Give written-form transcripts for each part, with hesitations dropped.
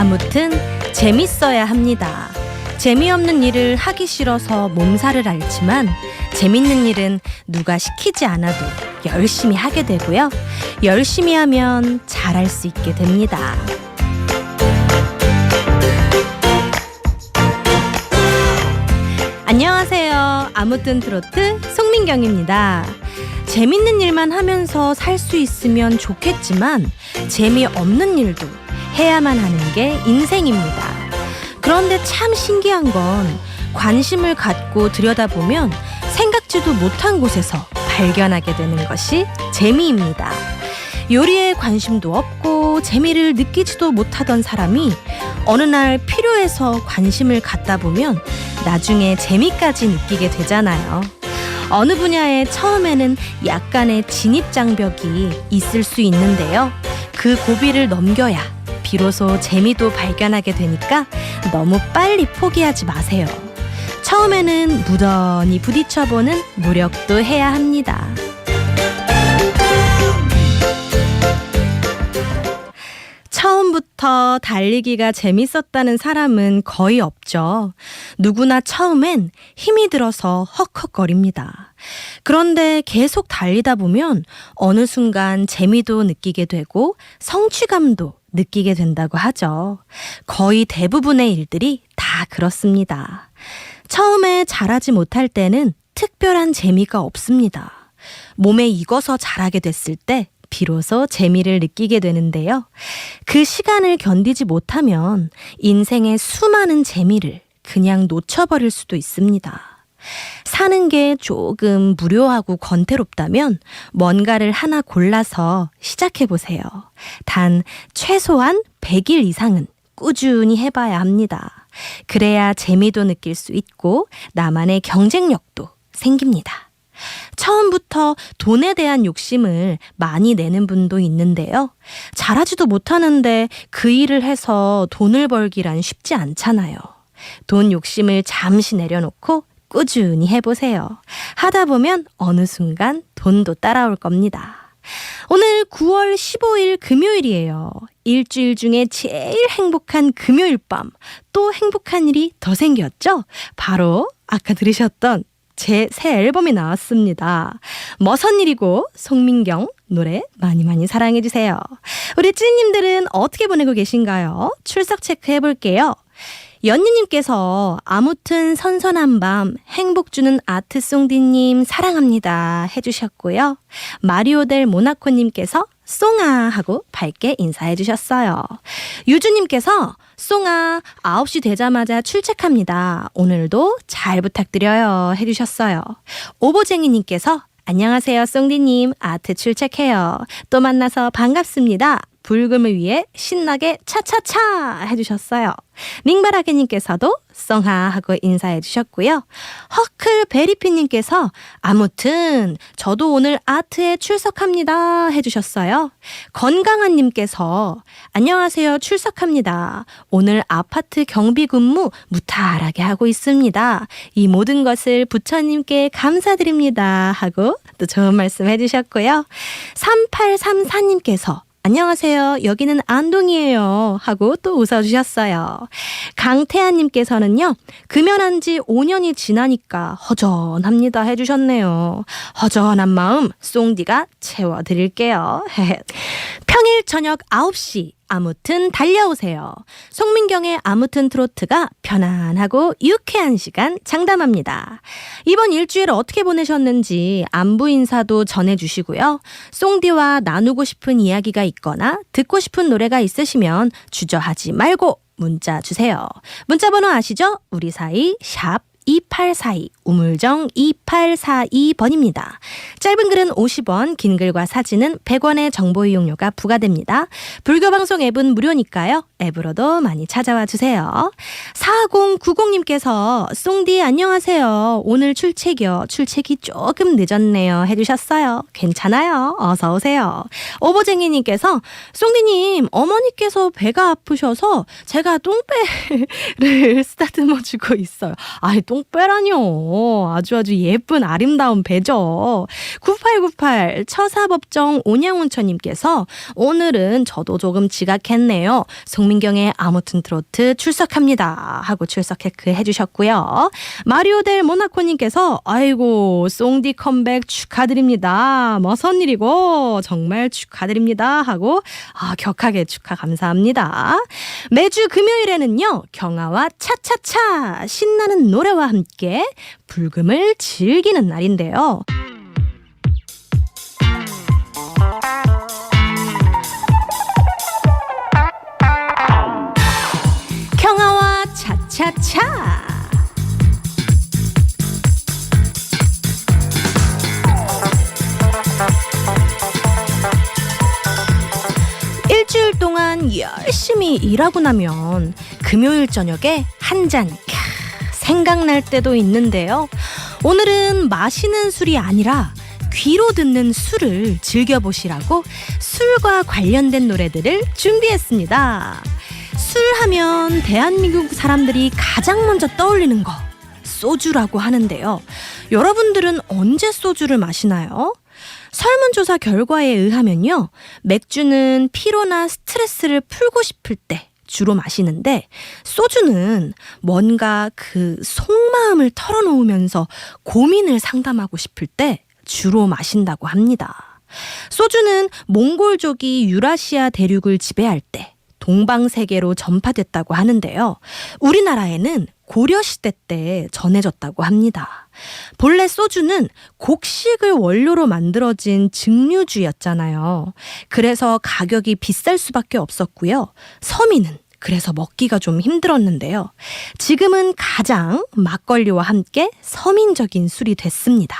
아무튼 재밌어야 합니다. 재미없는 일을 하기 싫어서 몸살을 앓지만 재밌는 일은 누가 시키지 않아도 열심히 하게 되고요. 열심히 하면 잘할 수 있게 됩니다. 안녕하세요. 아무튼 트로트 송민경입니다. 재밌는 일만 하면서 살 수 있으면 좋겠지만 재미없는 일도 해야만 하는 게 인생입니다. 그런데 참 신기한 건 관심을 갖고 들여다보면 생각지도 못한 곳에서 발견하게 되는 것이 재미입니다. 요리에 관심도 없고 재미를 느끼지도 못하던 사람이 어느 날 필요해서 관심을 갖다 보면 나중에 재미까지 느끼게 되잖아요. 어느 분야에 처음에는 약간의 진입장벽이 있을 수 있는데요. 그 고비를 넘겨야 비로소 재미도 발견하게 되니까 너무 빨리 포기하지 마세요. 처음에는 무던히 부딪혀보는 노력도 해야 합니다. 처음부터 달리기가 재밌었다는 사람은 거의 없죠. 누구나 처음엔 힘이 들어서 헉헉거립니다. 그런데 계속 달리다 보면 어느 순간 재미도 느끼게 되고 성취감도 느끼게 된다고 하죠. 거의 대부분의 일들이 다 그렇습니다. 처음에 잘하지 못할 때는 특별한 재미가 없습니다. 몸에 익어서 잘하게 됐을 때 비로소 재미를 느끼게 되는데요. 그 시간을 견디지 못하면 인생의 수많은 재미를 그냥 놓쳐버릴 수도 있습니다. 사는 게 조금 무료하고 권태롭다면 뭔가를 하나 골라서 시작해보세요. 단 최소한 100일 이상은 꾸준히 해봐야 합니다. 그래야 재미도 느낄 수 있고 나만의 경쟁력도 생깁니다. 처음부터 돈에 대한 욕심을 많이 내는 분도 있는데요. 잘하지도 못하는데 그 일을 해서 돈을 벌기란 쉽지 않잖아요. 돈 욕심을 잠시 내려놓고 꾸준히 해보세요. 하다 보면 어느 순간 돈도 따라올 겁니다. 오늘 9월 15일 금요일이에요. 일주일 중에 제일 행복한 금요일 밤. 또 행복한 일이 더 생겼죠? 바로 아까 들으셨던 제 새 앨범이 나왔습니다. 머선 일이고 송민경 노래 많이 많이 사랑해주세요. 우리 찐님들은 어떻게 보내고 계신가요? 출석 체크해볼게요. 연니님께서 아무튼 선선한 밤 행복 주는 아트송디님 사랑합니다 해주셨고요. 마리오델 모나코님께서 쏭아 하고 밝게 인사해 주셨어요. 유주님께서 쏭아 9시 되자마자 출첵합니다. 오늘도 잘 부탁드려요 해주셨어요. 오보쟁이님께서 안녕하세요 송디님 아트 출첵해요. 또 만나서 반갑습니다. 불금을 위해 신나게 차차차 해주셨어요. 링바라게님께서도 썽하 하고 인사해 주셨고요. 허클베리피님께서 아무튼 저도 오늘 아트에 출석합니다 해주셨어요. 건강한님께서 안녕하세요 출석합니다. 오늘 아파트 경비 근무 무탈하게 하고 있습니다. 이 모든 것을 부처님께 감사드립니다 하고 또 좋은 말씀 해주셨고요. 3834님께서 안녕하세요. 여기는 안동이에요. 하고 또 웃어주셨어요. 강태아님께서는요. 금연한 지 5년이 지나니까 허전합니다. 해주셨네요. 허전한 마음 송디가 채워드릴게요. 평일 저녁 9시 아무튼 달려오세요. 송민경의 아무튼 트로트가 편안하고 유쾌한 시간 장담합니다. 이번 일주일 어떻게 보내셨는지 안부 인사도 전해주시고요. 송디와 나누고 싶은 이야기가 있거나 듣고 싶은 노래가 있으시면 주저하지 말고 문자 주세요. 문자 번호 아시죠? 우리 사이 샵 2842 우물정 2842번입니다. 짧은 글은 50원, 긴 글과 사진은 100원의 정보 이용료가 부과됩니다. 불교방송 앱은 무료니까요. 앱으로도 많이 찾아와 주세요. 4090님께서 송디 안녕하세요. 오늘 출첵이요. 출첵이 조금 늦었네요 해주셨어요. 괜찮아요. 어서 오세요. 오보쟁이님께서 송디님 어머니께서 배가 아프셔서 제가 똥배를 쓰다듬어주고 있어요. 아이 똥배라뇨. 아주 예쁜 아름다운 배죠. 9898 처사법정 온양운천님께서 오늘은 저도 조금 지각했네요. 송민경의 아무튼 트로트 출석합니다 하고 출석 체크해 주셨고요. 마리오 델 모나코님께서 아이고 송디 컴백 축하드립니다. 무슨 일이고 정말 축하드립니다 하고 격하게 축하 감사합니다. 매주 금요일에는요 경아와 차차차 신나는 노래와 함께 불금을 즐기는 날인데요. 경아와 차차차 일주일 동안 열심히 일하고 나면 금요일 저녁에 한 잔 생각날 때도 있는데요. 오늘은 마시는 술이 아니라 귀로 듣는 술을 즐겨보시라고 술과 관련된 노래들을 준비했습니다. 술 하면 대한민국 사람들이 가장 먼저 떠올리는 거 소주라고 하는데요. 여러분들은 언제 소주를 마시나요? 설문조사 결과에 의하면요. 맥주는 피로나 스트레스를 풀고 싶을 때 주로 마시는데 소주는 뭔가 그 속마음을 털어놓으면서 고민을 상담하고 싶을 때 주로 마신다고 합니다. 소주는 몽골족이 유라시아 대륙을 지배할 때 동방세계로 전파됐다고 하는데요. 우리나라에는 고려시대 때 전해졌다고 합니다. 본래 소주는 곡식을 원료로 만들어진 증류주였잖아요. 그래서 가격이 비쌀 수밖에 없었고요. 서민은 그래서 먹기가 좀 힘들었는데요. 지금은 가장 막걸리와 함께 서민적인 술이 됐습니다.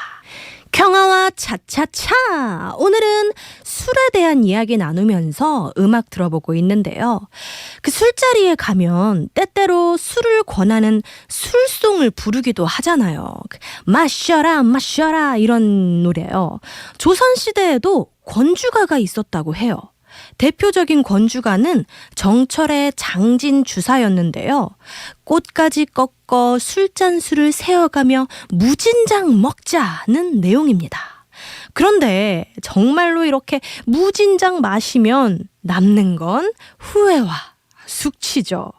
경아와 차차차 오늘은 술에 대한 이야기 나누면서 음악 들어보고 있는데요. 그 술자리에 가면 때때로 술을 권하는 술송을 부르기도 하잖아요. 마셔라 마셔라 이런 노래요. 조선시대에도 권주가가 있었다고 해요. 대표적인 권주가는 정철의 장진주사였는데요. 꽃까지 꺾어 술잔수를 세어가며 무진장 먹자는 내용입니다. 그런데 정말로 이렇게 무진장 마시면 남는 건 후회와 숙취죠.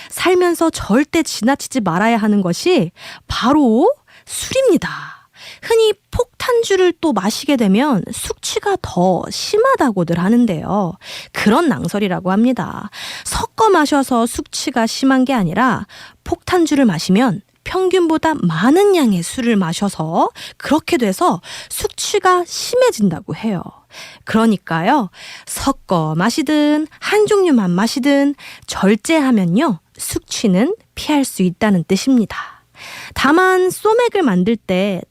살면서 절대 지나치지 말아야 하는 것이 바로 술입니다. 흔히 폭탄주를 또 마시게 되면 숙취가 더 심하다고들 하는데요. 그런 낭설이라고 합니다. 섞어 마셔서 숙취가 심한 게 아니라 폭탄주를 마시면 평균보다 많은 양의 술을 마셔서 그렇게 돼서 숙취가 심해진다고 해요. 그러니까요. 섞어 마시든 한 종류만 마시든 절제하면요. 숙취는 피할 수 있다는 뜻입니다. 다만 소맥을 만들 때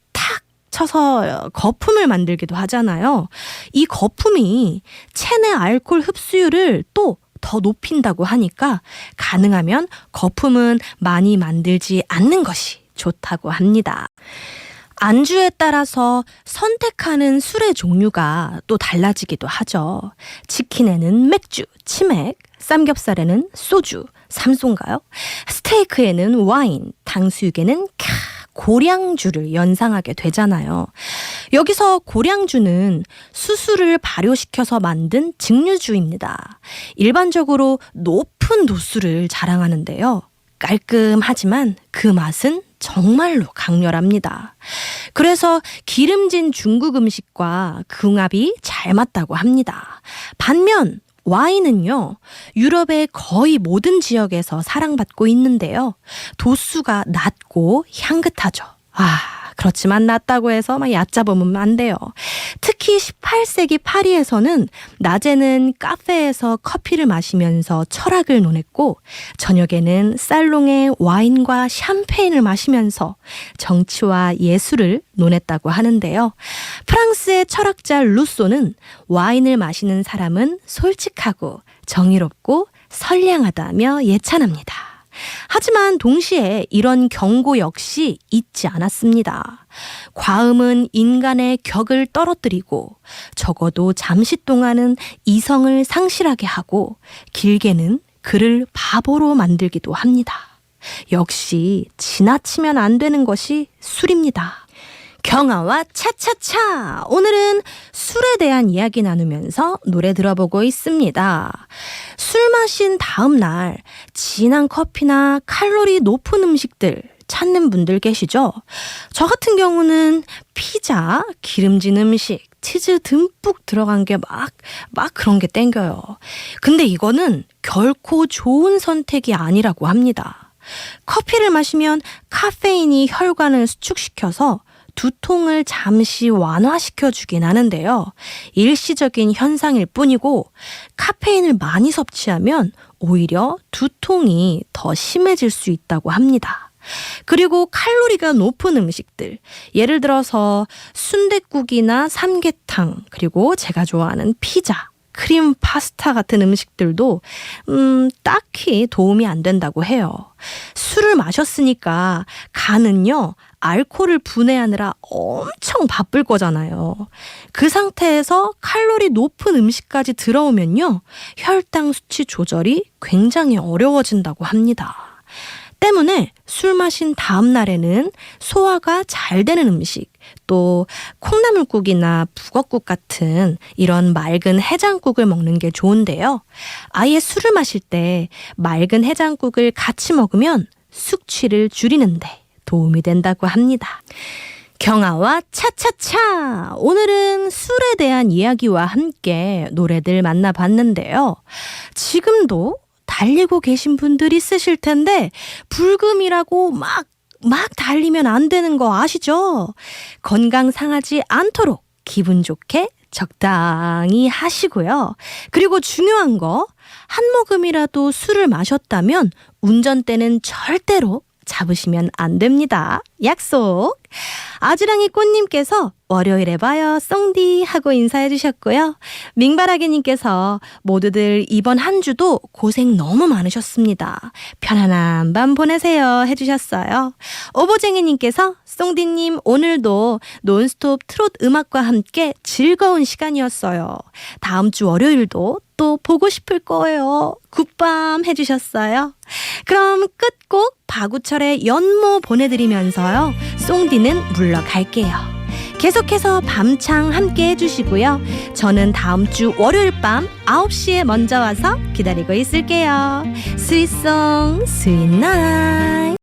쳐서 거품을 만들기도 하잖아요. 이 거품이 체내 알코올 흡수율을 또 더 높인다고 하니까 가능하면 거품은 많이 만들지 않는 것이 좋다고 합니다. 안주에 따라서 선택하는 술의 종류가 또 달라지기도 하죠. 치킨에는 맥주, 치맥, 삼겹살에는 소주, 삼소인가요? 스테이크에는 와인, 탕수육에는 고량주를 연상하게 되잖아요. 여기서 고량주는 수수를 발효시켜서 만든 증류주입니다. 일반적으로 높은 도수를 자랑하는데요. 깔끔하지만 그 맛은 정말로 강렬합니다. 그래서 기름진 중국 음식과 궁합이 잘 맞다고 합니다. 반면 와인은요, 유럽의 거의 모든 지역에서 사랑받고 있는데요. 도수가 낮고 향긋하죠. 그렇지만 낫다고 해서 막 얕잡으면 안 돼요. 특히 18세기 파리에서는 낮에는 카페에서 커피를 마시면서 철학을 논했고 저녁에는 살롱에 와인과 샴페인을 마시면서 정치와 예술을 논했다고 하는데요. 프랑스의 철학자 루소는 와인을 마시는 사람은 솔직하고 정의롭고 선량하다며 예찬합니다. 하지만 동시에 이런 경고 역시 잊지 않았습니다. 과음은 인간의 격을 떨어뜨리고 적어도 잠시 동안은 이성을 상실하게 하고 길게는 그를 바보로 만들기도 합니다. 역시 지나치면 안 되는 것이 술입니다. 경아와 차차차! 오늘은 술에 대한 이야기 나누면서 노래 들어보고 있습니다. 술 마신 다음 날 진한 커피나 칼로리 높은 음식들 찾는 분들 계시죠? 저 같은 경우는 피자, 기름진 음식, 치즈 듬뿍 들어간 게 막 그런 게 땡겨요. 근데 이거는 결코 좋은 선택이 아니라고 합니다. 커피를 마시면 카페인이 혈관을 수축시켜서 두통을 잠시 완화시켜주긴 하는데요. 일시적인 현상일 뿐이고 카페인을 많이 섭취하면 오히려 두통이 더 심해질 수 있다고 합니다. 그리고 칼로리가 높은 음식들, 예를 들어서 순댓국이나 삼계탕, 그리고 제가 좋아하는 피자, 크림 파스타 같은 음식들도 딱히 도움이 안 된다고 해요. 술을 마셨으니까 간은요, 알코올을 분해하느라 엄청 바쁠 거잖아요. 그 상태에서 칼로리 높은 음식까지 들어오면요, 혈당 수치 조절이 굉장히 어려워진다고 합니다. 때문에 술 마신 다음 날에는 소화가 잘 되는 음식, 또 콩나물국이나 북엇국 같은 이런 맑은 해장국을 먹는 게 좋은데요. 아예 술을 마실 때 맑은 해장국을 같이 먹으면 숙취를 줄이는데 도움이 된다고 합니다. 경아와 차차차! 오늘은 술에 대한 이야기와 함께 노래들 만나봤는데요. 지금도 달리고 계신 분들 있으실 텐데 불금이라고 막 달리면 안 되는 거 아시죠? 건강 상하지 않도록 기분 좋게 적당히 하시고요. 그리고 중요한 거, 한 모금이라도 술을 마셨다면 운전대는 절대로 잡으시면 안 됩니다. 약속! 아지랑이 꽃님께서 월요일에 봐요 썽디 하고 인사해 주셨고요. 밍바라기님께서 모두들 이번 한 주도 고생 너무 많으셨습니다. 편안한 밤 보내세요 해주셨어요. 오보쟁이님께서 썽디님 오늘도 논스톱 트롯 음악과 함께 즐거운 시간이었어요. 다음 주 월요일도 또 보고 싶을 거예요. 굿밤 해주셨어요. 그럼 끝곡 박우철의 연모 보내드리면서요. 쏭디는 물러갈게요. 계속해서 밤창 함께 해주시고요. 저는 다음 주 월요일 밤 9시에 먼저 와서 기다리고 있을게요. 스윗송 스윗나잇.